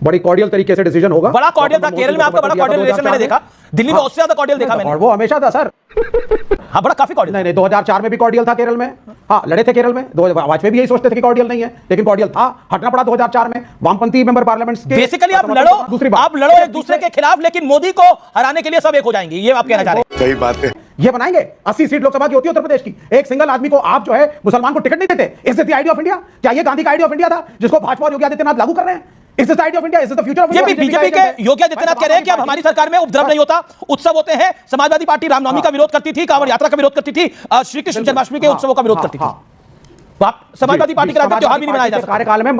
बड़ी कॉर्डियल तरीके से डिसीजन होगा। बड़ा कॉर्डियल था केरल में, आपका बड़ा कॉर्डियल रिलेशन मैंने देखा, दिल्ली में उससे ज्यादा कॉर्डियल देखा मैंने। और वो हमेशा था सर। हाँ बड़ा काफी कॉर्डियल। नहीं 2004 में भी कॉर्डियल था केरल में। हाँ लड़े थे केरल में, वाजपेयी भी यही सोचते थे कि कॉर्डियल नहीं है, लेकिन कॉर्डियल था, हटना पड़ा 2004 में वामपंथी मेंबर पार्लियामेंट्स के। बेसिकली आप लड़ो, आप लड़ो एक दूसरे के खिलाफ, लेकिन मोदी को हराने के लिए सब एक हो जाएंगे, ये आप कहना चाह रहे हैं। सही बात है। ये बनाएंगे 80 सीट लोकसभा की होती है उत्तर प्रदेश की, एक सिंगल आदमी को आप जो है मुसलमान को टिकट नहीं देते। Is this the idea of India? क्या ये गांधी का आइडिया ऑफ इंडिया था जिसको भाजपा और योगी आदित्यनाथ लागू कर रहे हैं? Is this the idea of India? Is this the future of India? ये भी बीजेपी के योगी आदित्यनाथ कह रहे हैं कि अब हमारी सरकार में उपद्रव नहीं होता, उत्सव होते हैं। समाजवादी पार्टी रामनवमी का विरोध करती थी, कांवड़ यात्रा का विरोध करती थी, श्री कृष्ण जन्माष्टमी के उत्सवों का विरोध करती थी। समाजवादी पार्टी के राज्य त्योहार भी नहीं मनाया जा सकता। कार्यकाल में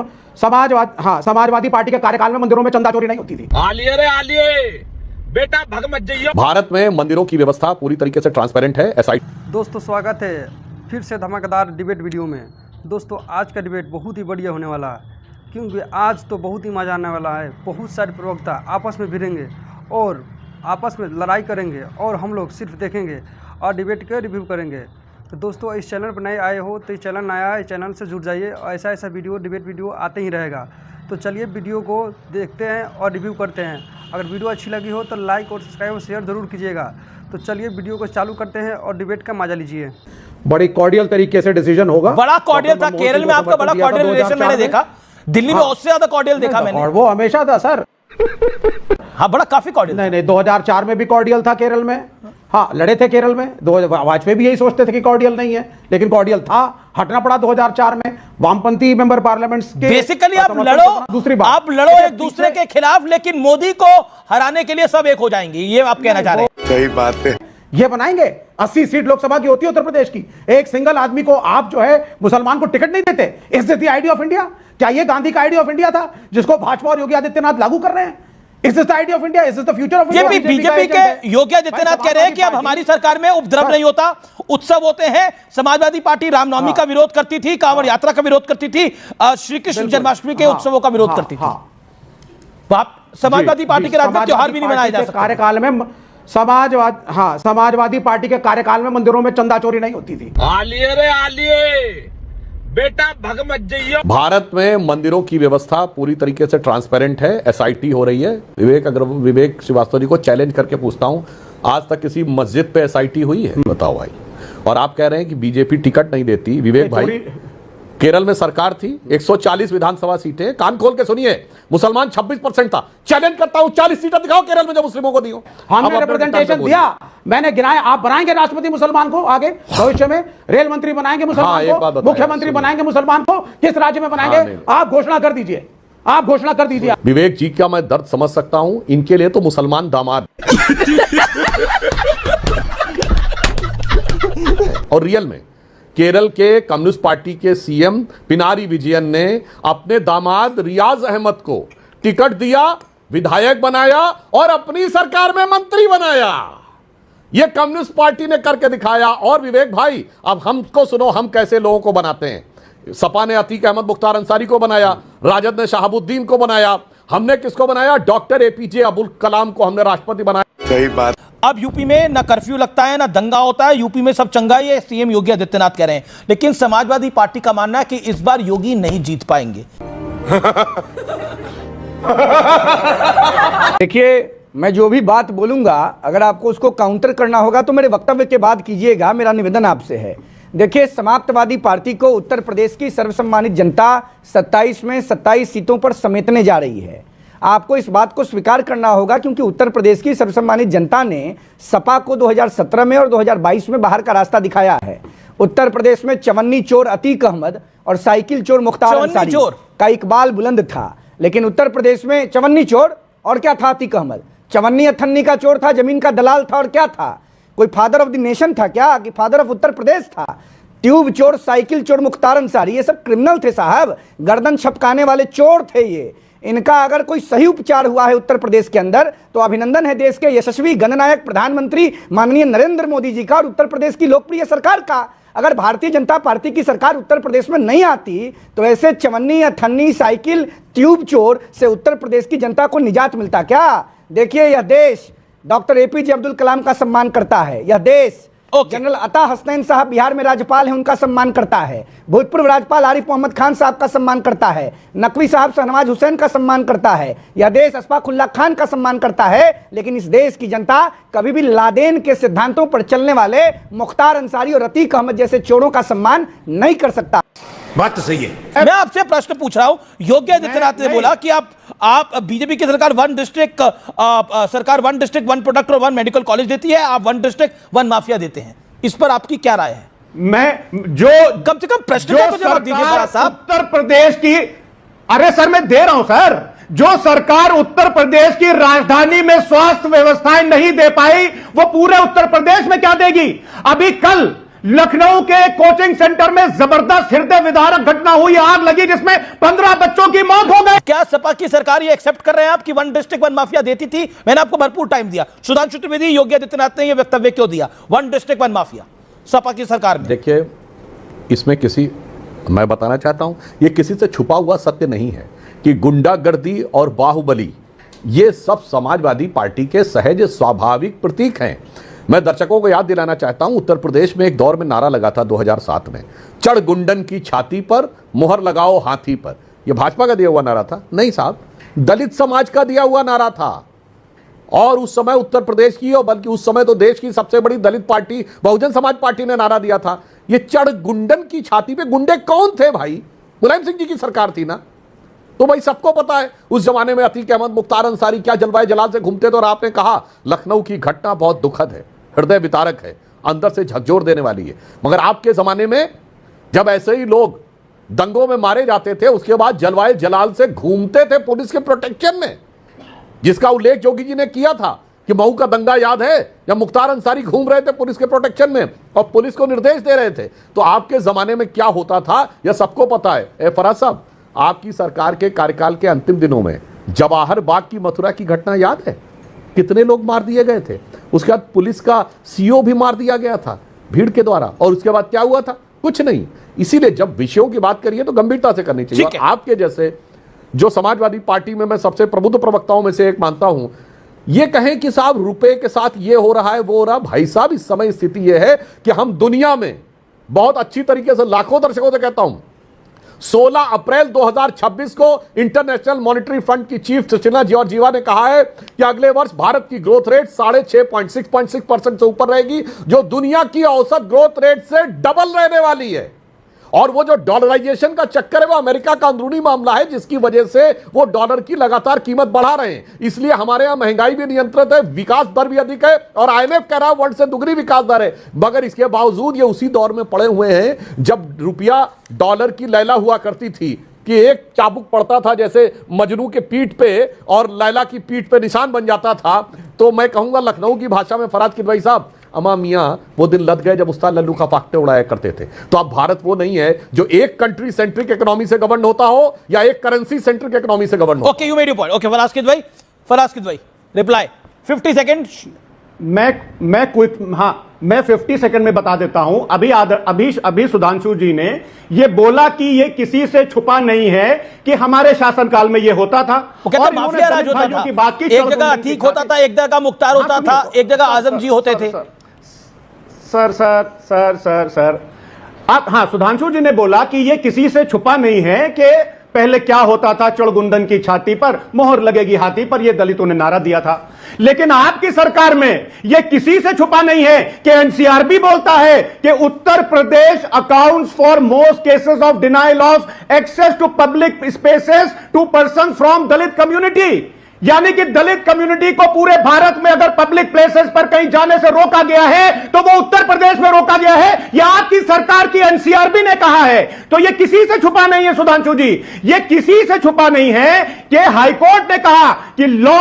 समाजवादी पार्टी के कार्यकाल में मंदिरों में चंदा चोरी नहीं होती थी। आलिए रे आलिए बेटा भग मत जाइए। भारत में मंदिरों की व्यवस्था पूरी तरीके से ट्रांसपेरेंट है। दोस्तों स्वागत है फिर से धमाकेदार डिबेट वीडियो में। दोस्तों आज का डिबेट बहुत ही बढ़िया होने वाला है, क्योंकि आज तो बहुत ही मजा आने वाला है। बहुत सारे प्रवक्ता आपस में भिड़ेंगे और आपस में लड़ाई करेंगे और हम लोग सिर्फ देखेंगे और डिबेट के रिव्यू करेंगे। तो दोस्तों इस चैनल पर नए आए हो तो इस चैनल नया है, इस चैनल से जुड़ जाइए और ऐसा वीडियो डिबेट वीडियो आते ही रहेगा। तो चलिए वीडियो को देखते हैं और रिव्यू करते हैं। अगर वीडियो अच्छी लगी हो तो लाइक और सब्सक्राइब और शेयर ज़रूर कीजिएगा। तो चलिए वीडियो को चालू करते हैं और डिबेट का मजा लीजिए। बड़ी कॉर्डियल तरीके से डिसीजन होगा। बड़ा कॉर्डियल था केरल में, आपका बड़ा कॉर्डियल रिलेशन मैंने देखा, दिल्ली में उससे ज्यादा कॉर्डियल देखा मैंने। और वो हमेशा था सर। हाँ बड़ा काफी कॉर्डियल। नहीं 2004 में भी कॉर्डियल था केरल में। हाँ लड़े थे केरल में, वाजपेयी भी यही सोचते थे कि कॉर्डियल नहीं है, लेकिन कॉर्डियल था, हटना पड़ा 2004 में वामपंथी मेंबर पार्लियामेंट्स के। बेसिकली आप लड़ो, आप लड़ो एक दूसरे के खिलाफ, लेकिन मोदी को हराने के लिए सब एक हो जाएंगे, ये आप कहना चाह रहे हैं। सही बात है। ये बनाएंगे 80 सीट लोकसभा की होती है उत्तर प्रदेश की, एक सिंगल आदमी को आप जो है मुसलमान को टिकट नहीं देते। Is this the idea of India? क्या ये गांधी का आइडिया ऑफ इंडिया था जिसको भाजपा और योगी आदित्यनाथ लागू कर रहे हैं? Is this the idea of India? Is this the future of India? ये भी बीजेपी के योगी आदित्यनाथ कह रहे हैं कि अब हमारी सरकार में उपद्रव नहीं होता, उत्सव होते हैं। समाजवादी पार्टी रामनवमी का विरोध करती थी, कांवड़ यात्रा का विरोध करती थी, श्री कृष्ण जन्माष्टमी के उत्सवों का विरोध करती थी। समाजवादी पार्टी के राज्य त्योहार भी नहीं मनाया जा सकता। कार्यकाल में समाजवादी पार्टी के कार्यकाल में मंदिरों में चंदा चोरी नहीं होती थी। आलिए रे आलिए बेटा भग मत जाइए। भारत में मंदिरों की व्यवस्था पूरी तरीके से ट्रांसपेरेंट है। एसआईटी हो रही है। विवेक श्रीवास्तव जी को चैलेंज करके पूछता हूं, आज तक किसी मस्जिद पे एसआईटी हुई है? बताओ भाई। और आप कह रहे हैं कि बीजेपी टिकट नहीं देती। विवेक भाई, केरल में सरकार थी, 140 विधानसभा सीटें, कान खोल के सुनिए, मुसलमान 26% था। चैलेंज करता हूं 40 सीटें दिखाओ केरल में जो मुस्लिमों को दी हो। हमने रिप्रेजेंटेशन दिया, मैंने गिनाया। आप बनाएंगे राष्ट्रपति मुसलमान को आगे भविष्य में, रेल मंत्री बनाएंगे मुसलमान को, मुख्यमंत्री बनाएंगे मुसलमान को, किस राज्य में बनाएंगे आप घोषणा कर दीजिए, आप घोषणा कर दीजिए। विवेक जी का मैं दर्द समझ सकता हूं, इनके लिए तो मुसलमान दामाद और रियल में केरल के कम्युनिस्ट पार्टी के सीएम पिनारी विजयन ने अपने दामाद रियाज अहमद को टिकट दिया, विधायक बनाया और अपनी सरकार में मंत्री बनाया। यह कम्युनिस्ट पार्टी ने करके दिखाया। और विवेक भाई, अब हमको सुनो, हम कैसे लोगों को बनाते हैं। सपा ने अतीक अहमद मुख्तार अंसारी को बनाया, राजद ने शहाबुद्दीन को बनाया, हमने किसको बनाया? डॉक्टर एपीजे अब्दुल कलाम को हमने राष्ट्रपति बनाया। सही बात। अब यूपी में ना कर्फ्यू लगता है ना दंगा होता है, यूपी में सब चंगा ही है, सीएम योगी आदित्यनाथ कह रहे हैं। लेकिन समाजवादी पार्टी का मानना है कि इस बार योगी नहीं जीत पाएंगे। देखिए, मैं जो भी बात बोलूंगा अगर आपको उसको काउंटर करना होगा तो मेरे वक्तव्य के बाद कीजिएगा, मेरा निवेदन आपसे है। देखिए, समाजवादी पार्टी को उत्तर प्रदेश की सर्वसम्मानित जनता 27 में 27 सीटों पर समेटने जा रही है। आपको इस बात को स्वीकार करना होगा, क्योंकि उत्तर प्रदेश की सर्वसम्मानित जनता ने सपा को 2017 में और 2022 में बाहर का रास्ता दिखाया है। उत्तर प्रदेश में चवन्नी चोर अतीक अहमद और साइकिल चोर मुख्तार अंसारी का इकबाल बुलंद था, लेकिन उत्तर प्रदेश में चवन्नी चोर और क्या था? अतीक अहमद चवन्नी अथन्नी का चोर था, जमीन का दलाल था, और क्या था? कोई फादर ऑफ द नेशन था क्या, कि फादर ऑफ उत्तर प्रदेश था? ट्यूब चोर, साइकिल चोर, मुख्तार अंसारी, ये सब क्रिमिनल थे साहब, गर्दन छपकाने वाले चोर थे ये। इनका अगर कोई सही उपचार हुआ है उत्तर प्रदेश के अंदर तो अभिनंदन है देश के यशस्वी गणनायक प्रधानमंत्री माननीय नरेंद्र मोदी जी का और उत्तर प्रदेश की लोकप्रिय सरकार का। अगर भारतीय जनता पार्टी की सरकार उत्तर प्रदेश में नहीं आती तो ऐसे चवन्नी, अथन्नी, साइकिल, ट्यूब चोर से उत्तर प्रदेश की जनता को निजात मिलता क्या? देखिए, यह देश डॉक्टर एपीजे अब्दुल कलाम का सम्मान करता है, यह देश जनरल अता हसनैन साहब बिहार में राज्यपाल हैं, उनका सम्मान करता है। भूतपूर्व राज्यपाल आरिफ मोहम्मद खान साहब का सम्मान करता है। नकवी साहब शहनवाज हुसैन का सम्मान करता है। यह देश अशफाकुल्लाह खान का सम्मान करता है। लेकिन इस देश की जनता कभी भी लादेन के सिद्धांतों पर चलने वाले मुख्तार अंसारी और अतीक अहमद जैसे चोरों का सम्मान नहीं कर सकता। बात तो सही है। मैं आपसे प्रश्न पूछ रहा हूं, योगी आदित्यनाथ ने बोला कि आप बीजेपी की सरकार वन डिस्ट्रिक्ट वन प्रोडक्ट और वन मेडिकल कॉलेज देती है, आप वन डिस्ट्रिक्ट वन माफिया देते हैं। इस पर आपकी क्या राय है? मैं जो कम से कम प्रश्न का तो जवाब दीजिए बड़ा साहब। उत्तर प्रदेश की, अरे सर मैं दे रहा हूं सर, जो सरकार उत्तर प्रदेश की राजधानी में स्वास्थ्य व्यवस्थाएं नहीं दे पाई, वो पूरे उत्तर प्रदेश में क्या देगी? अभी कल लखनऊ के कोचिंग सेंटर में जबरदस्त हृदय विदारक घटना हुई, आग लगी जिसमें 15 बच्चों की मौत हो गई। क्या सपा की सरकार ये एक्सेप्ट कर रहे हैं आप कि वन डिस्ट्रिक्ट वन माफिया देती थी? मैंने आपको भरपूर टाइम दिया। सुधांशु त्रिवेदी, योगी आदित्यनाथ ने ये वक्तव्य क्यों दिया? One district one mafia Sapa की सरकार में। देखिए, इसमें मैं बताना चाहता हूं, ये किसी से छुपा हुआ सत्य नहीं है कि गुंडागर्दी और बाहुबली ये सब समाजवादी पार्टी के सहज स्वाभाविक प्रतीक हैं। मैं दर्शकों को याद दिलाना चाहता हूं, उत्तर प्रदेश में एक दौर में नारा लगा था 2007 में, चढ़ गुंडन की छाती पर, मोहर लगाओ हाथी पर। यह भाजपा का दिया हुआ नारा था? नहीं साहब, दलित समाज का दिया हुआ नारा था। और उस समय उत्तर प्रदेश की, और बल्कि उस समय तो देश की सबसे बड़ी दलित पार्टी बहुजन समाज पार्टी ने नारा दिया था, ये चढ़ गुंडन की छाती पे। गुंडे कौन थे भाई? मुलायम सिंह जी की सरकार थी ना, तो भाई सबको पता है उस जमाने में अतीक अहमद, मुख्तार अंसारी क्या जलवाए जलाल से घूमते थे। और आपने कहा लखनऊ की घटना बहुत दुखद है, हृदय विदारक है, अंदर से झकझोर देने वाली है। मगर आपके जमाने में जब ऐसे ही लोग दंगों में मारे जाते थे, उसके बाद जलवाए जलाल से घूमते थे पुलिस के प्रोटेक्शन में, जिसका उल्लेख योगी जी ने किया था कि महू का दंगा याद है, जब मुख्तार अंसारी घूम रहे थे पुलिस के प्रोटेक्शन में और पुलिस को निर्देश दे रहे थे। तो आपके जमाने में क्या होता था यह सबको पता है। फराज साहब, आपकी सरकार के कार्यकाल के अंतिम दिनों में जवाहर बाग की मथुरा की घटना याद है? कितने लोग मार दिए गए थे। उसके बाद पुलिस का सीओ भी मार दिया गया था भीड़ के द्वारा। और उसके बाद क्या हुआ था? कुछ नहीं। इसीलिए जब विषयों की बात करिए तो गंभीरता से करनी चाहिए। आपके जैसे जो समाजवादी पार्टी में मैं सबसे प्रबुद्ध प्रवक्ताओं में से एक मानता हूं, ये कहें कि साहब रुपए के साथ ये हो रहा है वो हो रहा, भाई साहब इस समय स्थिति यह है कि हम दुनिया में बहुत अच्छी तरीके से, लाखों दर्शकों से कहता हूं, 16 अप्रैल 2026 को इंटरनेशनल मॉनिटरी फंड की चीफ सुशीला जॉर्जिवा ने कहा है कि अगले वर्ष भारत की ग्रोथ रेट 6.6% से ऊपर रहेगी, जो दुनिया की औसत ग्रोथ रेट से डबल रहने वाली है। और वो जो डॉलराइजेशन का चक्कर है वो अमेरिका का अंदरूनी मामला है, जिसकी वजह से वो डॉलर की लगातार कीमत बढ़ा रहे हैं। इसलिए हमारे यहां महंगाई भी नियंत्रित है, विकास दर भी अधिक है, और आईएमएफ कह रहा है वर्ल्ड से दुगनी विकास दर है। मगर इसके बावजूद ये उसी दौर में पड़े हुए हैं जब रुपया डॉलर की लैला हुआ करती थी कि एक चाबुक पड़ता था जैसे मजनू के पीठ पे और लैला की पीठ पे निशान बन जाता था। तो मैं कहूंगा लखनऊ की भाषा में, फराज किदवई साहब, अमा मियाँ वो दिन लद गए जब उस्ताद लल्लू का फाख्ते उड़ाया करते थे। तो अब भारत वो नहीं है जो एक कंट्री सेंट्रिक इकोनॉमी से गवर्न होता हो या एक करेंसी सेंट्रिक इकोनॉमी से गवर्न हो। Okay, you made your point. Okay, Faraz Kidwai reply 50 second. मैं क्विक, हाँ मैं 50 सेकंड में बता देता हूं। अभी सुधांशु जी ने ये बोला कि ये किसी से छुपा नहीं है कि हमारे शासनकाल में ये होता था। और माफिया राज होता था, एक जगह ठीक होता था, एक जगह मुख्तार होता था, एक जगह आजम जी होते थे। सर आप, हाँ सुधांशु जी ने बोला कि ये किसी से छुपा नहीं है कि पहले क्या होता था, चढ़गुंडन की छाती पर मोहर लगेगी हाथी पर, यह दलितों ने नारा दिया था। लेकिन आपकी सरकार में यह किसी से छुपा नहीं है कि एनसीआरबी बोलता है कि Uttar Pradesh accounts for most cases of denial of access to public spaces to person from Dalit community. यानी कि दलित कम्युनिटी को पूरे भारत में अगर पब्लिक प्लेसेस पर कहीं जाने से रोका गया है तो वो उत्तर प्रदेश में रोका गया है। यह आपकी सरकार की एनसीआरबी ने कहा है। तो यह किसी से छुपा नहीं है सुधांशु जी, यह किसी से छुपा नहीं है कि हाईकोर्ट ने कहा कि लॉ